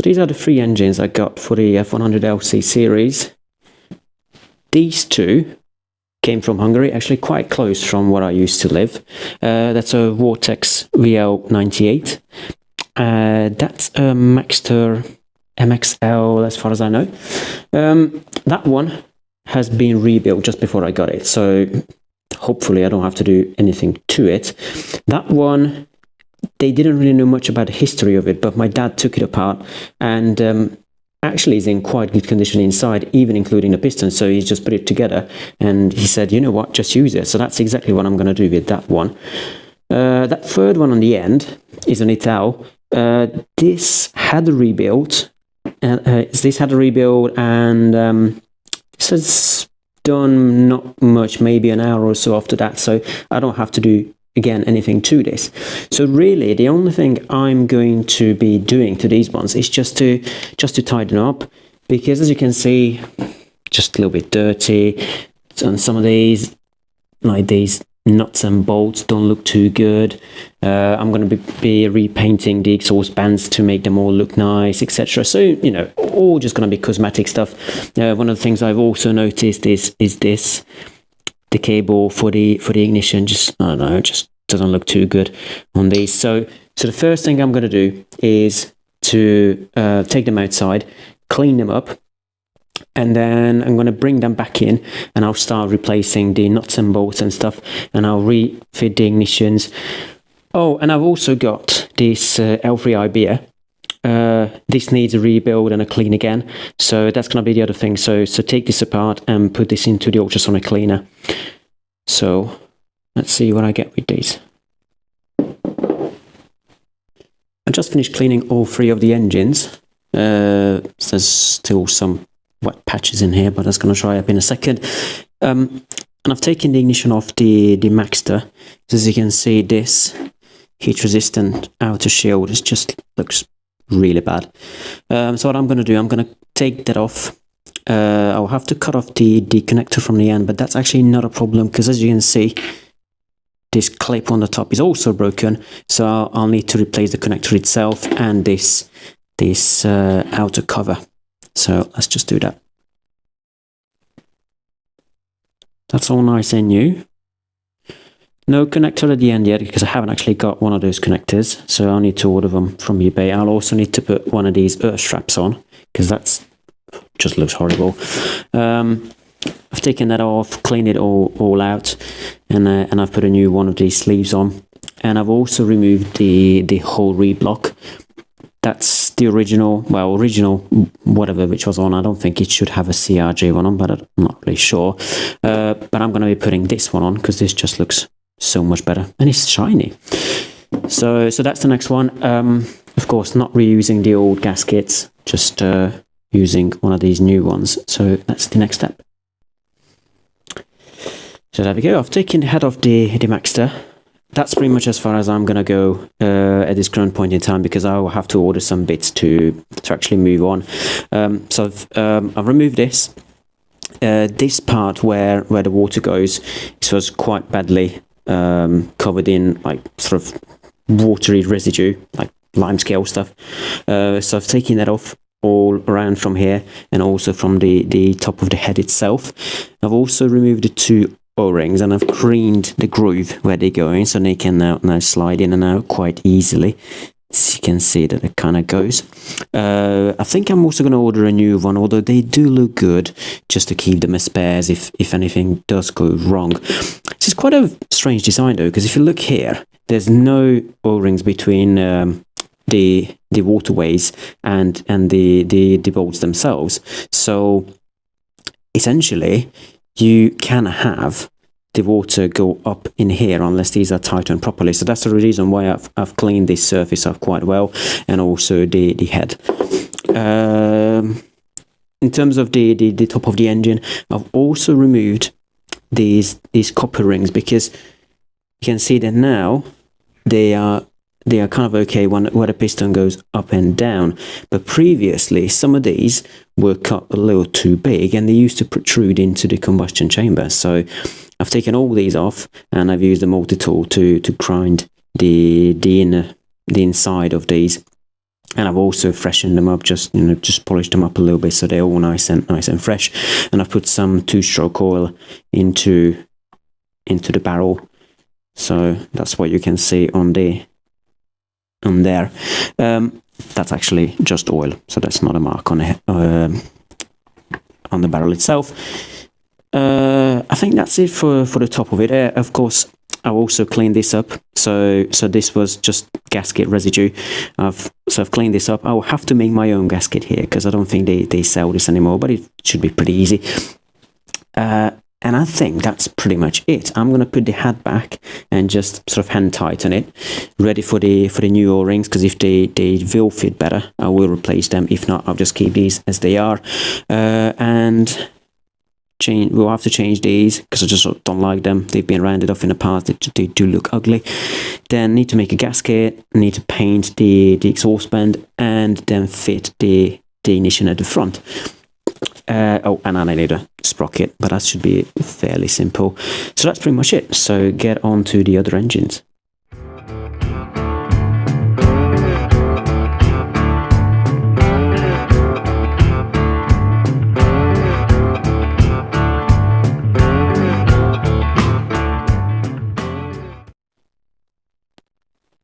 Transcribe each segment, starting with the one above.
these are the 3 engines I got for the F100LC series. These 2 came from Hungary, actually quite close from where I used to live. That's a Vortex VL98. That's a Maxter MXL, as far as I know. That one has been rebuilt just before I got it, so hopefully I don't have to do anything to it. That one, they didn't really know much about the history of it, but my dad took it apart and actually is in quite good condition inside, even including the piston. So he's just put it together and he said, you know what, just use it. So that's exactly what I'm going to do with that one. That third one on the end is an Ital. This had a rebuild. This had a rebuild, and this has done not much, maybe an hour or so after that. So I don't have to do again anything to this. So really the only thing I'm going to be doing to these ones is just to tighten up, because as you can see, just a little bit dirty. And some of these, like these nuts and bolts, don't look too good. I'm going to be repainting the exhaust bands to make them all look nice, etc. So, you know, all just going to be cosmetic stuff. One of the things I've also noticed is this. The cable for the ignition, just, I don't know, just doesn't look too good on these. So the first thing I'm going to do is to take them outside, clean them up, and then I'm going to bring them back in and I'll start replacing the nuts and bolts and stuff, and I'll refit the ignitions. Oh, and I've also got this L3i beer. This needs a rebuild and a clean again, so that's going to be the other thing. So take this apart and put this into the ultrasonic cleaner. So let's see what I get with these. I just finished cleaning all 3 of the engines. There's still some wet patches in here, but that's going to dry up in a second. And I've taken the ignition off the Maxter. As you can see, this heat resistant outer shield just looks really bad. So what I'm going to do, I'm going to take that off. I'll have to cut off the connector from the end, but that's actually not a problem, because as you can see, this clip on the top is also broken, so I'll need to replace the connector itself and this outer cover. So let's just do that. That's all nice and new. No connector at the end yet, because I haven't actually got one of those connectors, so I'll need to order them from eBay. I'll also need to put one of these earth straps on, because that's just looks horrible. I've taken that off, cleaned it all out, and I've put a new one of these sleeves on, and I've also removed the whole reblock. That's the original whatever which was on. I don't think it should have a CRJ one on, but I'm not really sure. But I'm going to be putting this one on, because this just looks so much better, and it's shiny. So that's the next one. Of course, not reusing the old gaskets, just using one of these new ones. So that's the next step. So there we go. I've taken the head off the Maxter. That's pretty much as far as I'm gonna go at this current point in time, because I will have to order some bits to actually move on. So I've removed this. This part where the water goes, this was quite badly covered in like sort of watery residue, like limescale stuff. So I've taken that off all around from here, and also from the top of the head itself. I've also removed the 2 O-rings, and I've cleaned the groove where they go in, so they can now slide in and out quite easily. So you can see that it kind of goes. I think I'm also going to order a new one, although they do look good, just to keep them as spares if anything does go wrong. This is quite a strange design though, because if you look here, there's no O-rings between the waterways and the bolts themselves. So essentially, you can have the water go up in here unless these are tightened properly. So that's the reason why I've cleaned this surface up quite well, and also the head. In terms of the top of the engine, I've also removed these copper rings, because you can see that now they are kind of okay where the piston goes up and down, but previously some of these were cut a little too big and they used to protrude into the combustion chamber. So I've taken all these off, and I've used a multi-tool to grind the inside of these And I've also freshened them up, just polished them up a little bit so they're all nice and fresh. And I've put some 2-stroke oil into the barrel, so that's what you can see on there. That's actually just oil, so that's not a mark on the barrel itself. I think that's it for the top of it. Of course, I've also cleaned this up. So this was just gasket residue. I've cleaned this up. I'll have to make my own gasket here because I don't think they sell this anymore, but it should be pretty easy. And I think that's pretty much it. I'm going to put the hat back and just sort of hand tighten it, ready for the new O-rings, because if they will fit better, I will replace them. If not, I'll just keep these as they are. And we'll have to change these because I just don't like them. They've been rounded off in the past. They do look ugly. Then need to make a gasket, need to paint the exhaust band, and then fit the ignition at the front. Oh, and then I need a sprocket, but that should be fairly simple. So that's pretty much it. So get on to the other engines.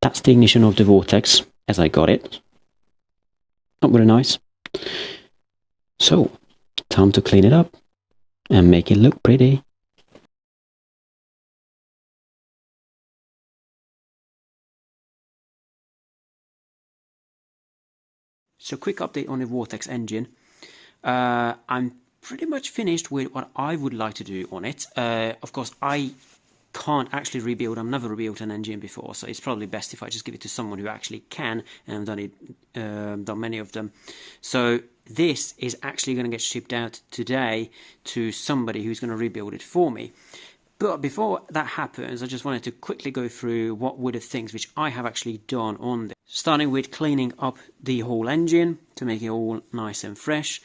That's the ignition of the Vortex as I got it. Not very nice. So, time to clean it up and make it look pretty. So quick update on the Vortex engine. I'm pretty much finished with what I would like to do on it. Of course, I can't actually rebuild. I've never rebuilt an engine before, so it's probably best if I just give it to someone who actually can, and I've done many of them. So this is actually going to get shipped out today to somebody who's going to rebuild it for me. But before that happens, I just wanted to quickly go through what were the things which I have actually done on this. Starting with cleaning up the whole engine to make it all nice and fresh.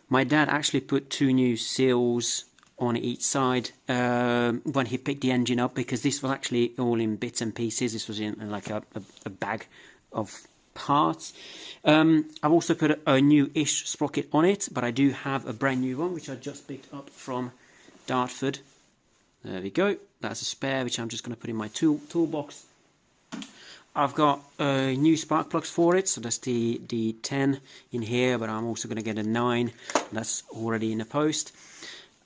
My dad actually put 2 new seals on each side when he picked the engine up, because this was actually all in bits and pieces. This was in like a bag of parts. I've also put a new-ish sprocket on it, but I do have a brand new one which I just picked up from Dartford. There we go. That's a spare which I'm just going to put in my toolbox. I've got new spark plugs for it, so that's the 10 in here, but I'm also going to get a 9. That's already in the post.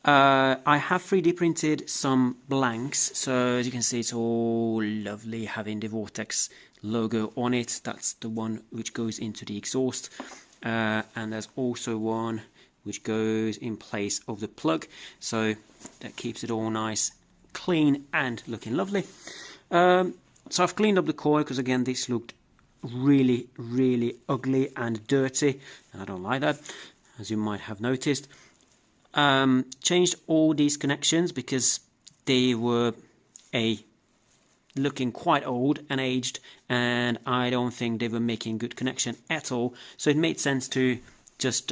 I have 3D printed some blanks, so as you can see, it's all lovely having the Vortex logo on it. That's the one which goes into the exhaust, and there's also one which goes in place of the plug, so that keeps it all nice, clean and looking lovely. So I've cleaned up the coil because again this looked really ugly and dirty, and I don't like that, as you might have noticed. Changed all these connections because they were looking quite old and aged, and I don't think they were making good connection at all, so it made sense to just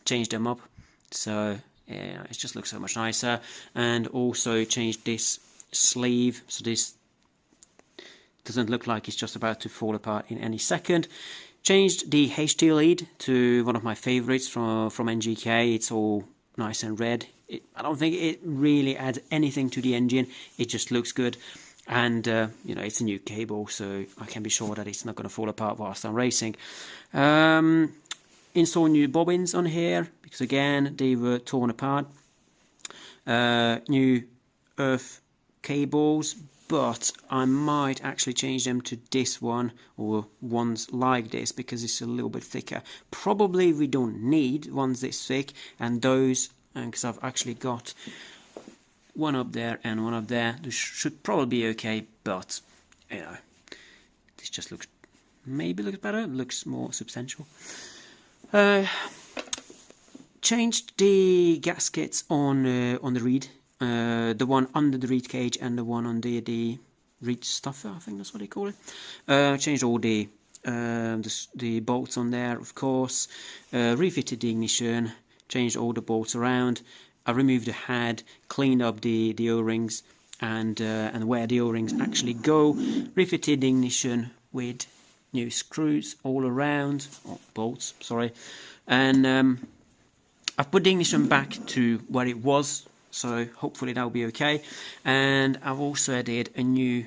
change them up. So yeah, it just looks so much nicer. And also changed this sleeve, so this doesn't look like it's just about to fall apart in any second. Changed the HT lead to one of my favorites from NGK. It's all nice and red. I don't think it really adds anything to the engine. It just looks good, and you know, it's a new cable, so I can be sure that it's not going to fall apart whilst I'm racing. Install new bobbins on here because again they were torn apart. New earth cables, but I might actually change them to this one or ones like this because it's a little bit thicker. Probably we don't need ones this thick, and those, because I've actually got one up there and one up there, this should probably be okay, but you know, this just looks better, looks more substantial. Changed the gaskets on the reed. The one under the reed cage and the one under the reed stuffer, I think that's what they call it. Changed all the bolts on there, of course. Refitted the ignition, changed all the bolts around. I removed the head, cleaned up the O-rings and where the O-rings actually go. Refitted the ignition with new screws all around, or bolts, sorry, and I've put the ignition back to where it was, so hopefully that'll be okay. And I've also added a new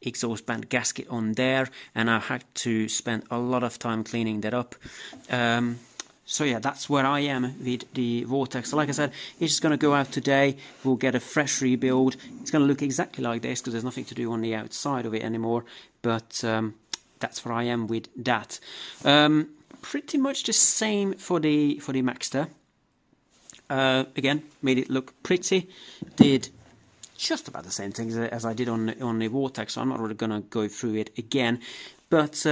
exhaust band gasket on there, and I had to spend a lot of time cleaning that up. So yeah, that's where I am with the Vortex. So like I said, it's just going to go out today. We'll get a fresh rebuild. It's going to look exactly like this because there's nothing to do on the outside of it anymore. But that's where I am with that. Pretty much the same for the Maxter. Again, made it look pretty. Did just about the same things as I did on the Vortex, so I'm not really going to go through it again. But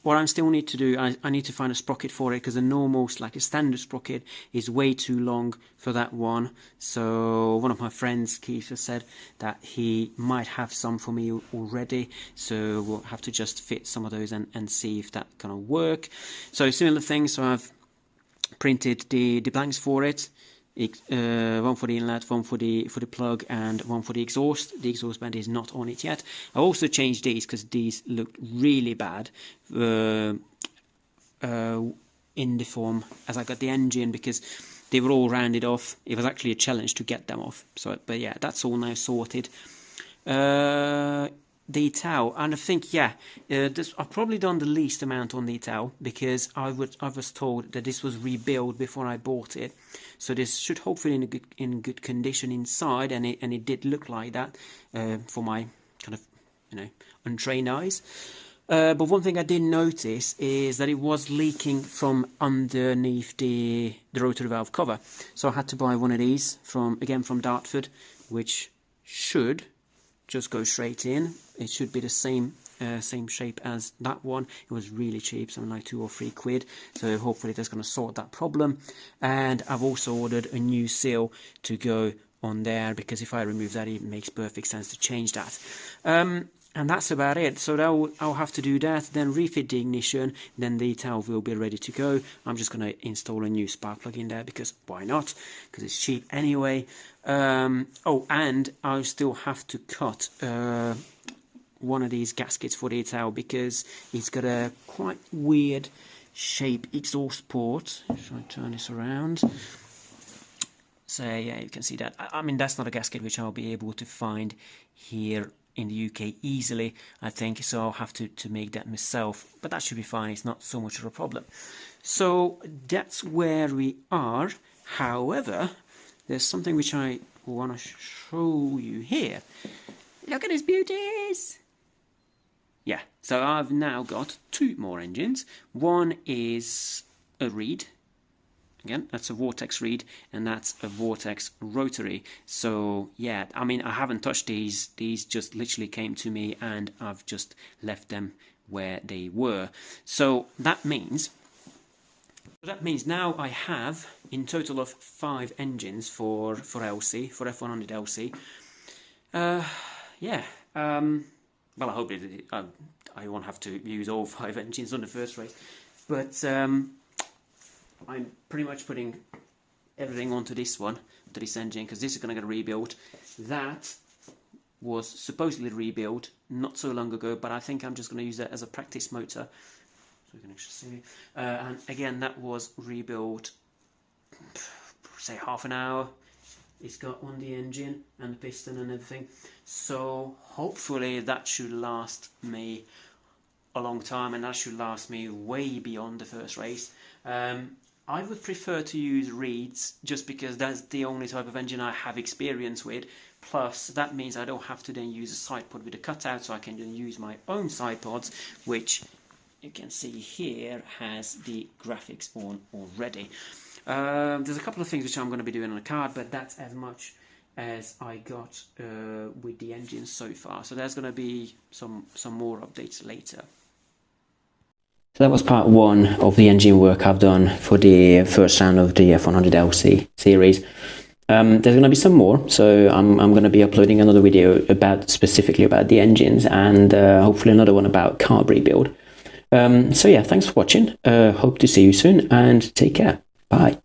what I still need to do, I need to find a sprocket for it, because a normal, like a standard sprocket, is way too long for that one. So one of my friends, Keith, has said that he might have some for me already, so we'll have to just fit some of those and see if that's going to work. So similar things, so I've printed the blanks for it. One for the inlet, one for the plug, and one for the exhaust. The exhaust band is not on it yet. I also changed these because these looked really bad in the form as I got the engine, because they were all rounded off. It was actually a challenge to get them off. So, but yeah, that's all now sorted. The towel, and I think, yeah, I've probably done the least amount on the towel, because I was told that this was rebuilt before I bought it, so this should hopefully be in good condition inside, and it did look like that for my kind of, you know, untrained eyes. But one thing I did notice is that it was leaking from underneath the rotary valve cover, so I had to buy one of these from Dartford, which should just go straight in. It should be the same shape as that one. It was really cheap, something like £2 or £3. So hopefully that's going to sort that problem. And I've also ordered a new seal to go on there, because if I remove that, it makes perfect sense to change that. And that's about it. So I'll have to do that, then refit the ignition, then the towel will be ready to go. I'm just going to install a new spark plug in there, because why not? Because it's cheap anyway. Oh, and I still have to cut one of these gaskets for the towel, because it's got a quite weird shape exhaust port. If I turn this around, so yeah, you can see that. I mean, that's not a gasket which I'll be able to find here in the UK easily, I think, so I'll have to make that myself, but that should be fine. It's not so much of a problem. So that's where we are. However, there's something which I want to show you here. Look at these beauties! Yeah, so I've now got two more engines. One is a reed. Again, that's a Vortex reed, and that's a Vortex rotary. So yeah, I mean, I haven't touched these. These just literally came to me, and I've just left them where they were. So that means now I have in total of 5 engines for LC, for F100LC. Yeah. Well, I hope I won't have to use all 5 engines on the first race, but I'm pretty much putting everything onto this one, to this engine, because this is going to get rebuilt. That was supposedly rebuilt not so long ago, but I think I'm just going to use that as a practice motor, so you can actually see. And again, that was rebuilt, say half an hour. It's got on the engine and the piston and everything, so hopefully that should last me a long time, and that should last me way beyond the first race. I would prefer to use reeds, just because that's the only type of engine I have experience with. Plus, that means I don't have to then use a side pod with a cutout, so I can then use my own side pods, which you can see here has the graphics on already. There's a couple of things which I'm going to be doing on the card, but that's as much as I got with the engines so far. So there's going to be some more updates later. So that was part 1 of the engine work I've done for the first round of the F100LC series. There's going to be some more, so I'm going to be uploading another video specifically about the engines, and hopefully another one about Kart rebuild. So yeah, thanks for watching. Hope to see you soon, and take care. Bye.